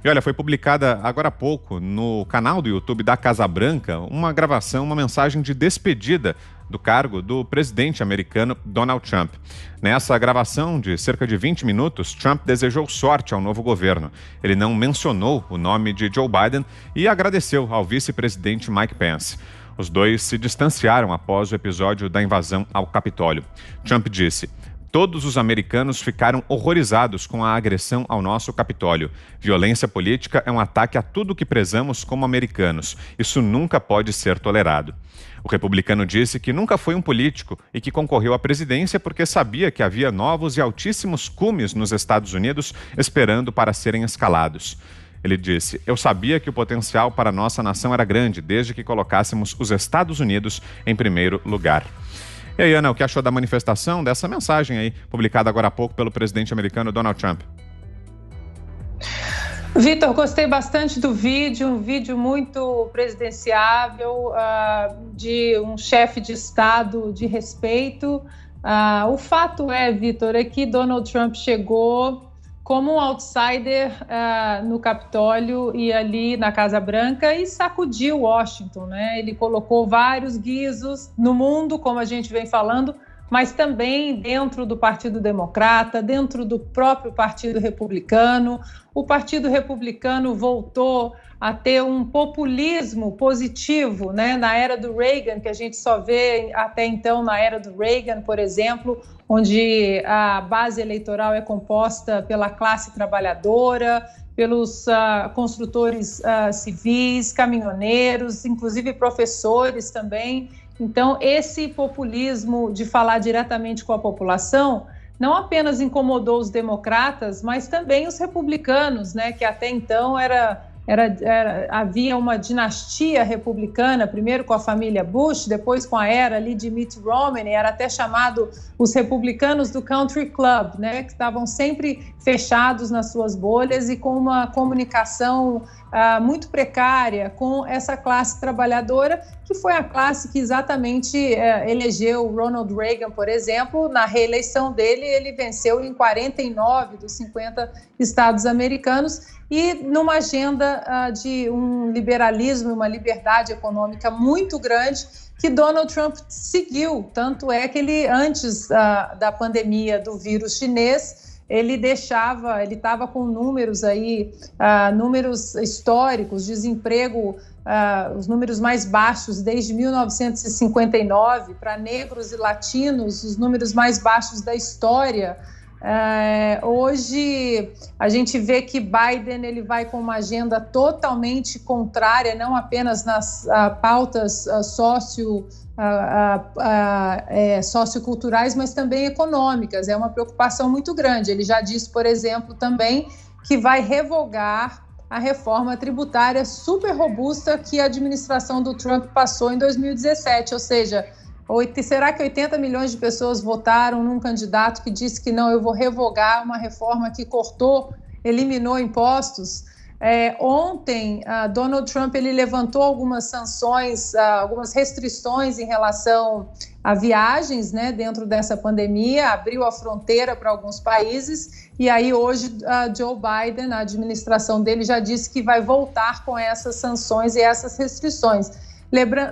E olha, foi publicada agora há pouco no canal do YouTube da Casa Branca uma gravação, uma mensagem de despedida do cargo do presidente americano Donald Trump. Nessa gravação de cerca de 20 minutos, Trump desejou sorte ao novo governo. Ele não mencionou o nome de Joe Biden e agradeceu ao vice-presidente Mike Pence. Os dois se distanciaram após o episódio da invasão ao Capitólio. Trump disse: "Todos os americanos ficaram horrorizados com a agressão ao nosso Capitólio. Violência política é um ataque a tudo que prezamos como americanos. Isso nunca pode ser tolerado." O republicano disse que nunca foi um político e que concorreu à presidência porque sabia que havia novos e altíssimos cumes nos Estados Unidos esperando para serem escalados. Ele disse: "Eu sabia que o potencial para nossa nação era grande, desde que colocássemos os Estados Unidos em primeiro lugar." E aí, Ana, o que achou da manifestação, dessa mensagem aí, publicada agora há pouco pelo presidente americano Donald Trump? Vitor, gostei bastante do vídeo, um vídeo muito presidenciável, de um chefe de Estado de respeito. O fato é, Vitor, é que Donald Trump chegou como um outsider no Capitólio e ali na Casa Branca e sacudiu Washington, né? Ele colocou vários guizos no mundo, como a gente vem falando, mas também dentro do Partido Democrata, dentro do próprio Partido Republicano. O Partido Republicano voltou a ter um populismo positivo, né? Na era do Reagan, que a gente só vê até então na era do Reagan, por exemplo, onde a base eleitoral é composta pela classe trabalhadora, pelos construtores civis, caminhoneiros, inclusive professores também. Então, esse populismo de falar diretamente com a população não apenas incomodou os democratas, mas também os republicanos, né, que até então havia uma dinastia republicana, primeiro com a família Bush, depois com a era ali de Mitt Romney, era até chamado os republicanos do Country Club, né, que estavam sempre fechados nas suas bolhas e com uma comunicação muito precária com essa classe trabalhadora, que foi a classe que exatamente elegeu Ronald Reagan, por exemplo. Na reeleição dele, ele venceu em 49 dos 50 estados americanos, e numa agenda de um liberalismo, uma liberdade econômica muito grande, que Donald Trump seguiu. Tanto é que ele, antes da pandemia do vírus chinês, ele estava com números aí, números históricos, desemprego, os números mais baixos desde 1959, para negros e latinos, os números mais baixos da história. Hoje a gente vê que Biden ele vai com uma agenda totalmente contrária, não apenas nas pautas socioculturais, mas também econômicas. É uma preocupação muito grande. Ele já disse, por exemplo, também que vai revogar a reforma tributária super robusta que a administração do Trump passou em 2017, ou seja, será que 80 milhões de pessoas votaram num candidato que disse que não, eu vou revogar uma reforma que eliminou impostos? Ontem, Donald Trump ele levantou algumas sanções, algumas restrições em relação a viagens, né, dentro dessa pandemia, abriu a fronteira para alguns países, e aí hoje Joe Biden, a administração dele já disse que vai voltar com essas sanções e essas restrições.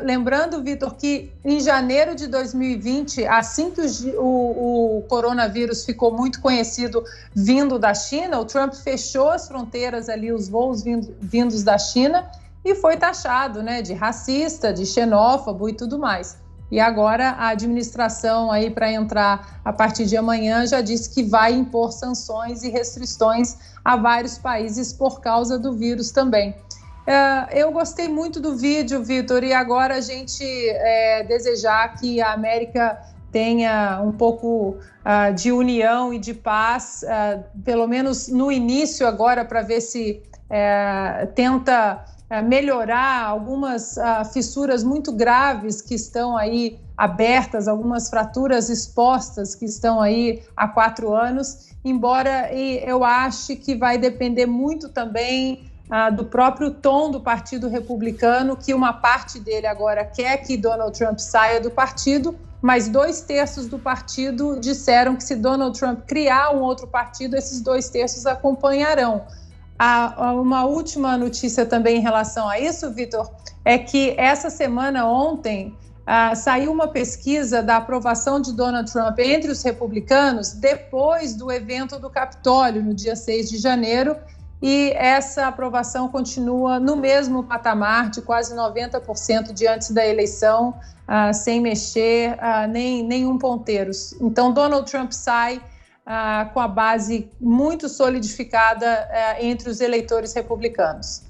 Lembrando, Vitor, que em janeiro de 2020, assim que o coronavírus ficou muito conhecido vindo da China, o Trump fechou as fronteiras ali, os voos vindos da China, e foi taxado, né, de racista, de xenófobo e tudo mais. E agora a administração aí para entrar a partir de amanhã já disse que vai impor sanções e restrições a vários países por causa do vírus também. Eu gostei muito do vídeo, Vitor, e agora a gente desejar que a América tenha um pouco de união e de paz, pelo menos no início agora, para ver se tenta melhorar algumas fissuras muito graves que estão aí abertas, algumas fraturas expostas que estão aí há 4 anos, embora eu ache que vai depender muito também do próprio tom do Partido Republicano, que uma parte dele agora quer que Donald Trump saia do partido, mas 2/3 do partido disseram que se Donald Trump criar um outro partido, esses 2/3 acompanharão. Uma última notícia também em relação a isso, Vitor, é que essa semana, ontem, saiu uma pesquisa da aprovação de Donald Trump entre os republicanos depois do evento do Capitólio, no dia 6 de janeiro, e essa aprovação continua no mesmo patamar de quase 90% de antes da eleição, sem mexer nenhum ponteiro. Então, Donald Trump sai com a base muito solidificada entre os eleitores republicanos.